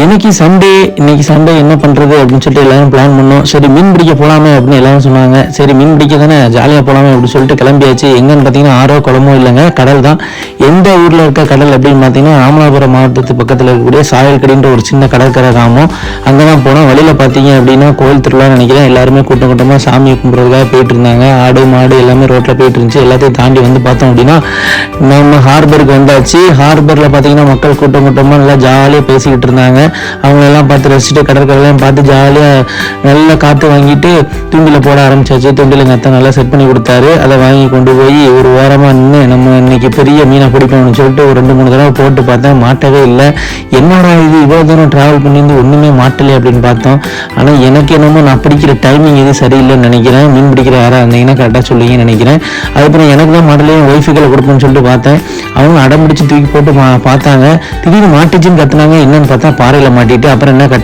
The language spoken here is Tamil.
இன்னைக்கு சண்டே என்ன பண்றது அப்படின்னு சொல்லிட்டு எல்லாரும் பிளான் பண்ணோம். சரி மீன் பிடிக்க போலாமே அப்படின்னு எல்லாரும் சொன்னாங்க. சரி மீன் பிடிக்க தானே ஜாலியாக போலாமே அப்படின்னு சொல்லிட்டு கிளம்பியாச்சு. எங்கன்னு பார்த்தீங்கன்னா ஆறோ குளமோ இல்லைங்க, கடல் தான். எந்த ஊரில் இருக்க கடல் அப்படின்னு பார்த்தீங்கன்னா ராமநாதபுரம் மாவட்டத்து பக்கத்தில் இருக்கக்கூடிய சாயல்கடின்ற ஒரு சின்ன கடற்கரை கிராமம். அங்கே தான் போனோம். வழியில் பார்த்தீங்க அப்படின்னா கோயில் திருவிழான்னு நினைக்கிறேன். எல்லாருமே கூட்டமாக சாமியை கும்பிட்றதுக்காக போயிட்டு இருந்தாங்க. ஆடு மாடு எல்லாமே ரோட்டில் போயிட்டு இருந்துச்சு. எல்லாத்தையும் தாண்டி வந்து பார்த்தோம் அப்படின்னா நம்ம ஹார்பருக்கு வந்தாச்சு. ஹார்பரில் பார்த்தீங்கன்னா மக்கள் கூட்டமாக நல்லா ஜாலியாக பேசிக்கிட்டு இருந்தாங்க. அவங்களெல்லாம் பார்த்து ரசிச்சுட்டு கடற்கரையெல்லாம் பார்த்து ஜாலியாக நல்லா காற்று வாங்கிட்டு தூண்டில போட ஆரம்பிச்சாச்சு. தூண்டில எங்கள் அத்தை நல்லா செட் பண்ணி கொடுத்தாரு. அதை வாங்கி கொண்டு போய் ஒரு ஓரமாக நின்று நம்ம இன்னைக்கு பெரிய மீனை பிடிக்கணும்னு சொல்லிட்டு ஒரு 2-3 தடவை போட்டு பார்த்தேன். மாட்டவே இல்லை. என்னடா இது இவ்வளோ தூரம் ட்ராவல் பண்ணியிருந்து ஒன்றுமே மாட்டலை அப்படின்னு பார்த்தோம். ஆனால் எனக்கு என்னமோ நான் பிடிக்கிற டைமிங் எது சரியில்லைன்னு நினைக்கிறேன். மீன் பிடிக்கிற யாராக இருந்தீங்கன்னா கரெக்டாக சொல்லுவீங்கன்னு நினைக்கிறேன். அதுக்கப்புறம் எனக்கு தான் மாட்டலையும் ஒய்ஃபுகளை கொடுப்பேன்னு சொல்லிட்டு பார்த்தேன். அவங்க அடம் பிடிச்சி தூக்கி போட்டு பார்த்தாங்க. திடீர்னு மாட்டுச்சுன்னு கத்துனாங்க. என்னன்னு பார்த்தா பாறையில் மாட்டிட்டு அப்புறம் என்ன கட்